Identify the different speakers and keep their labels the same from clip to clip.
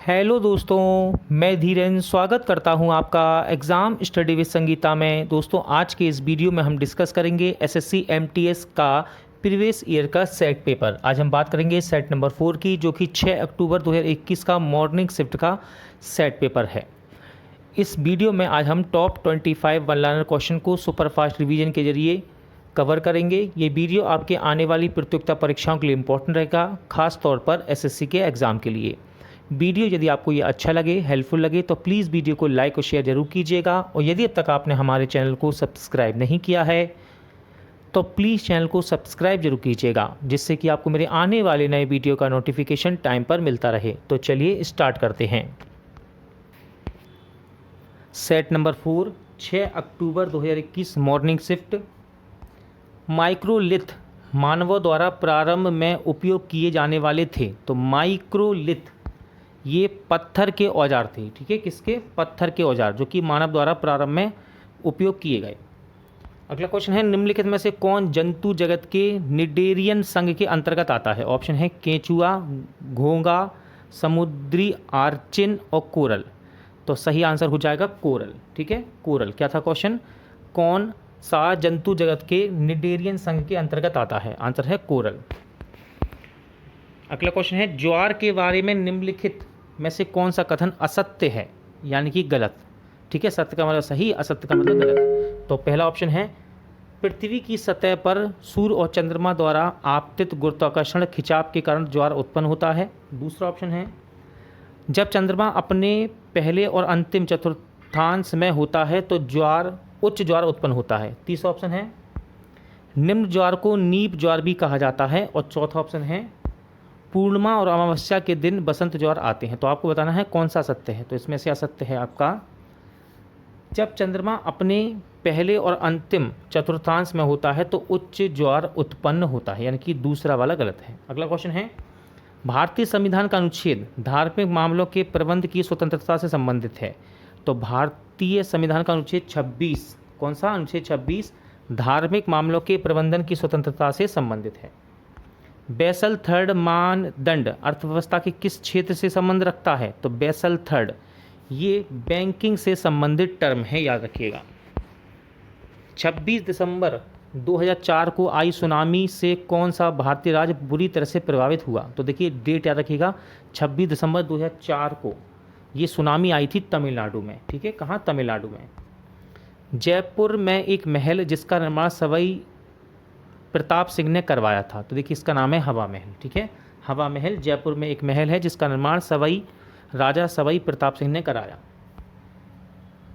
Speaker 1: Hello दोस्तों, मैं धीरेन स्वागत करता हूं आपका एग्ज़ाम स्टडी विद संगीता में। दोस्तों, आज के इस वीडियो में हम डिस्कस करेंगे एसएससी एमटीएस का प्रीवियस ईयर का सेट पेपर। आज हम बात करेंगे सेट नंबर 4 की, जो कि 6 अक्टूबर 2021 का मॉर्निंग शिफ्ट का सेट पेपर है। इस वीडियो में आज हम टॉप 25 वन लाइनर क्वेश्चन को सुपरफास्ट रिवीजन के जरिए कवर करेंगे। ये वीडियो आपके आने वाली प्रतियोगिता परीक्षाओं के लिए इम्पोर्टेंट रहेगा, खास तौर पर एसएससी के एग्ज़ाम के लिए। वीडियो यदि आपको ये अच्छा लगे, हेल्पफुल लगे, तो प्लीज़ वीडियो को लाइक और शेयर जरूर कीजिएगा। और यदि अब तक आपने हमारे चैनल को सब्सक्राइब नहीं किया है तो प्लीज़ चैनल को सब्सक्राइब जरूर कीजिएगा, जिससे कि आपको मेरे आने वाले नए वीडियो का नोटिफिकेशन टाइम पर मिलता रहे। तो चलिए स्टार्ट करते हैं। सेट नंबर 4, 6 अक्टूबर 2021 मॉर्निंग शिफ्ट। माइक्रोलिथ मानवों द्वारा प्रारंभ में उपयोग किए जाने वाले थे। तो माइक्रोलिथ ये पत्थर के औजार थे, ठीक है, किसके? पत्थर के औजार, जो कि मानव द्वारा प्रारंभ में उपयोग किए गए। अगला क्वेश्चन है, निम्नलिखित में से कौन जंतु जगत के निडेरियन संघ के अंतर्गत आता है? ऑप्शन है केंचुआ, घोंगा, समुद्री आर्चिन और कोरल। तो सही आंसर हो जाएगा कोरल, ठीक है, कोरल। क्या था क्वेश्चन? कौन सा जंतु जगत के निडेरियन संघ के अंतर्गत आता है? आंसर है कोरल। अगला क्वेश्चन है, ज्वार के बारे में निम्नलिखित में से कौन सा कथन असत्य है, यानी कि गलत? ठीक है, सत्य का मतलब सही, असत्य का मतलब गलत। तो पहला ऑप्शन है, पृथ्वी की सतह पर सूर्य और चंद्रमा द्वारा आपतित गुरुत्वाकर्षण खिंचाव के कारण ज्वार उत्पन्न होता है। दूसरा ऑप्शन है, जब चंद्रमा अपने पहले और अंतिम चतुर्थांश में होता है तो उच्च ज्वार उत्पन्न होता है। तीसरा ऑप्शन है, निम्न ज्वार को नीप ज्वार भी कहा जाता है। और चौथा ऑप्शन है, पूर्णिमा और अमावस्या के दिन बसंत ज्वार आते हैं। तो आपको बताना है कौन सा सत्य है। तो इसमें से असत्य है आपका, जब चंद्रमा अपने पहले और अंतिम चतुर्थांश में होता है तो उच्च ज्वार उत्पन्न होता है, यानी कि दूसरा वाला गलत है। अगला क्वेश्चन है, भारतीय संविधान का अनुच्छेद धार्मिक मामलों के प्रबंध की स्वतंत्रता से संबंधित है। तो भारतीय संविधान का अनुच्छेद 26, कौन सा? अनुच्छेद 26 धार्मिक मामलों के प्रबंधन की स्वतंत्रता से संबंधित है। बेसल थर्ड मानदंड अर्थव्यवस्था के किस क्षेत्र से संबंध रखता है? तो बेसल थर्ड ये बैंकिंग से संबंधित टर्म है, याद रखिएगा। 26 दिसंबर 2004 को आई सुनामी से कौन सा भारतीय राज्य बुरी तरह से प्रभावित हुआ? तो देखिए डेट याद रखिएगा, 26 दिसंबर 2004 को ये सुनामी आई थी तमिलनाडु में, ठीक है। कहाँ? तमिलनाडु में। जयपुर में एक महल जिसका निर्माण सवाई प्रताप सिंह ने करवाया था। तो देखिए इसका नाम है हवा महल, ठीक है, हवा महल। जयपुर में एक महल है जिसका निर्माण राजा सवाई प्रताप सिंह ने कराया।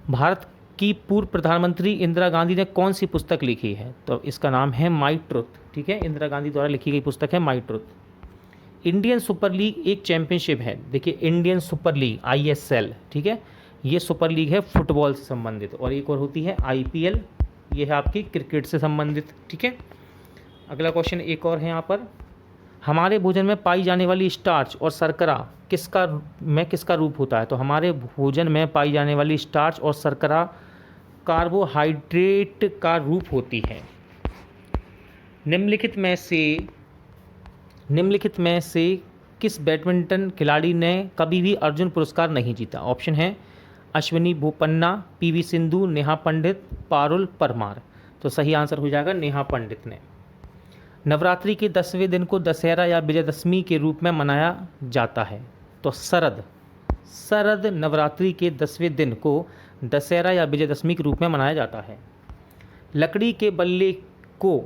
Speaker 1: भारत की पूर्व प्रधानमंत्री इंदिरा गांधी ने कौन सी पुस्तक लिखी है? तो इसका नाम है माई ट्रुथ, ठीक है, इंदिरा गांधी द्वारा लिखी गई पुस्तक है माई ट्रुथ। इंडियन सुपर लीग एक चैंपियनशिप है। देखिए इंडियन सुपर लीग ISL, ठीक है, ये सुपर लीग है फुटबॉल से संबंधित। और एक और होती है IPL, ये है आपकी क्रिकेट से संबंधित, ठीक है। अगला क्वेश्चन एक और है यहाँ पर, हमारे भोजन में पाई जाने वाली स्टार्च और शर्करा किसका रूप होता है? तो हमारे भोजन में पाई जाने वाली स्टार्च और शर्करा कार्बोहाइड्रेट का रूप होती है। निम्नलिखित में से किस बैडमिंटन खिलाड़ी ने कभी भी अर्जुन पुरस्कार नहीं जीता? ऑप्शन है अश्विनी बोपन्ना, PV सिंधु, नेहा पंडित, पारुल परमार। तो सही आंसर हो जाएगा नेहा पंडित ने। नवरात्रि के 10वें दिन को दशहरा या विजयदशमी के रूप में मनाया जाता है। तो शरद नवरात्रि के 10वें दिन को दशहरा या विजयदशमी के रूप में मनाया जाता है। लकड़ी के बल्ले को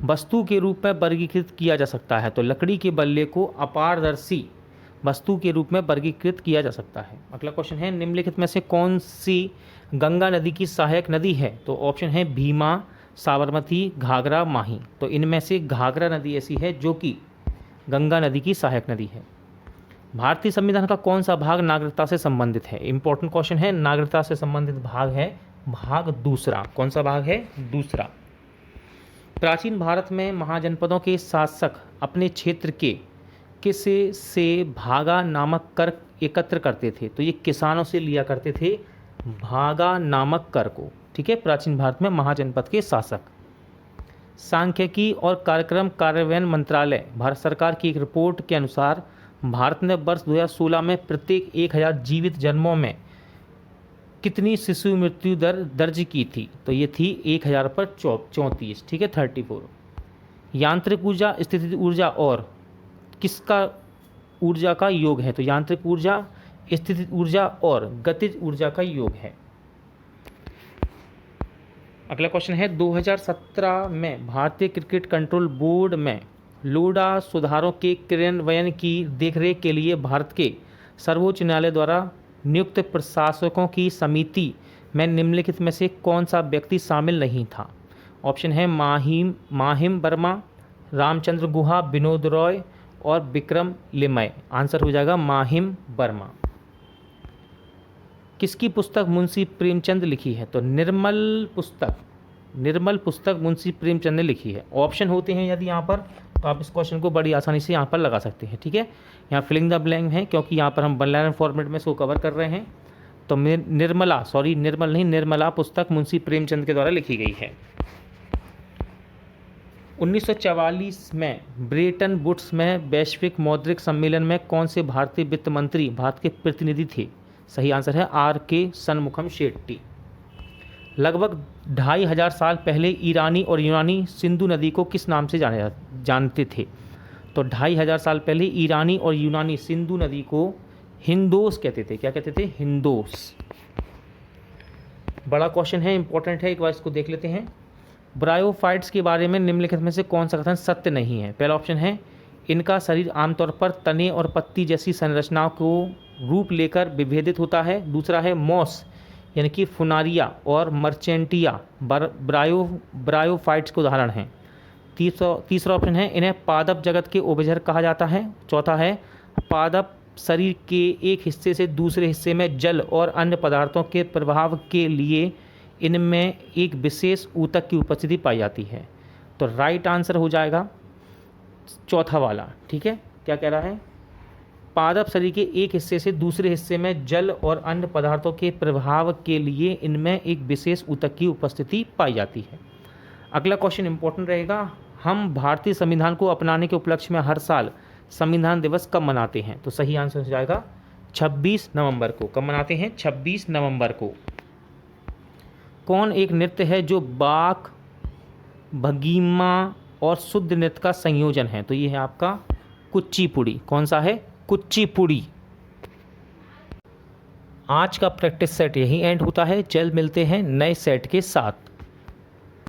Speaker 1: वस्तु के रूप में वर्गीकृत किया जा सकता है। तो लकड़ी के बल्ले को अपारदर्शी वस्तु के रूप में वर्गीकृत किया जा सकता है। अगला क्वेश्चन है, निम्नलिखित में से कौन सी गंगा नदी की सहायक नदी है? तो ऑप्शन है भीमा, साबरमती, घाघरा, माही। तो इनमें से घाघरा नदी ऐसी है जो कि गंगा नदी की सहायक नदी है। भारतीय संविधान का कौन सा भाग नागरिकता से संबंधित है? इंपॉर्टेंट क्वेश्चन है, नागरिकता से संबंधित भाग है भाग दूसरा। कौन सा भाग है? दूसरा। प्राचीन भारत में महाजनपदों के शासक अपने क्षेत्र के किस से भागा नामक कर एकत्र करते थे? तो ये किसानों से लिया करते थे भागा नामक कर को, ठीक है। प्राचीन भारत में महाजनपद के शासक। सांख्यिकी और कार्यक्रम कार्यान्वयन मंत्रालय भारत सरकार की एक रिपोर्ट के अनुसार भारत ने वर्ष 2016 में प्रत्येक 1000 जीवित जन्मों में कितनी शिशु मृत्यु दर दर्ज की थी? तो ये थी 1000 पर 34, ठीक है, 34। यांत्रिक ऊर्जा, स्थितिज ऊर्जा और किसका ऊर्जा का योग है? तो यांत्रिक ऊर्जा, स्थितिज ऊर्जा और गतिज ऊर्जा का योग है। अगला क्वेश्चन है 2017 में भारतीय क्रिकेट कंट्रोल बोर्ड में लोडा सुधारों के क्रियान्वयन की देखरेख के लिए भारत के सर्वोच्च न्यायालय द्वारा नियुक्त प्रशासकों की समिति में निम्नलिखित में से कौन सा व्यक्ति शामिल नहीं था? ऑप्शन है माहिम वर्मा, रामचंद्र गुहा, विनोद रॉय और विक्रम लिमय। आंसर हो जाएगा माहिम वर्मा। किसकी पुस्तक मुंशी प्रेमचंद लिखी है? तो निर्मल पुस्तक मुंशी प्रेमचंद ने लिखी है। ऑप्शन होते हैं यदि यहाँ पर, तो आप इस क्वेश्चन को बड़ी आसानी से यहाँ पर लगा सकते हैं, ठीक है। यहाँ फिलिंग द ब्लैंक है क्योंकि यहाँ पर हम बल्लारन फॉर्मेट में इसको कवर कर रहे हैं। तो निर्मला पुस्तक मुंशी प्रेमचंद के द्वारा लिखी गई है। 1944 में ब्रेटन वुड्स में वैश्विक मौद्रिक सम्मेलन में कौन से भारतीय वित्त मंत्री भारत के प्रतिनिधि थे? सही आंसर है R.K. शनमुखम शेट्टी। लगभग 2500 साल पहले ईरानी और यूनानी सिंधु नदी को किस नाम से जानते थे? तो 2500 साल पहले ईरानी और यूनानी सिंधु नदी को हिंदोस कहते थे। क्या कहते थे? हिंदोस। बड़ा क्वेश्चन है, इंपॉर्टेंट है, एक बार इसको देख लेते हैं। ब्रायोफाइट्स के बारे में निम्नलिखित में से कौन सा कथन सत्य नहीं है? पहला ऑप्शन है इनका शरीर आमतौर पर तने और पत्ती जैसी संरचनाओं को रूप लेकर विभेदित होता है। दूसरा है मॉस यानी कि फुनारिया और मर्चेंटिया ब्रायोफाइट्स के उदाहरण हैं। तीसरा ऑप्शन है इन्हें पादप जगत के उभयचर कहा जाता है। चौथा है पादप शरीर के एक हिस्से से दूसरे हिस्से में जल और अन्य पदार्थों के प्रभाव के लिए इनमें एक विशेष ऊतक की उपस्थिति पाई जाती है। तो राइट आंसर हो जाएगा चौथा वाला, ठीक है। क्या कह रहा है? पादप शरीर के एक हिस्से से दूसरे हिस्से में जल और अन्य पदार्थों के प्रभाव के लिए इनमें एक विशेष ऊतक की उपस्थिति पाई जाती है। अगला क्वेश्चन इंपॉर्टेंट रहेगा। हम भारतीय संविधान को अपनाने के उपलक्ष्य में हर साल संविधान दिवस कब मनाते हैं? तो सही आंसर हो जाएगा 26 नवंबर को। कब मनाते हैं? 26 नवंबर को। कौन एक नृत्य है जो बाक, भगीमा और शुद्ध नृत्य का संयोजन है? तो ये है आपका कुचिपुड़ी। कौन सा है? कुचिपुड़ी। आज का प्रैक्टिस सेट यही एंड होता है। जल्द मिलते हैं नए सेट के साथ।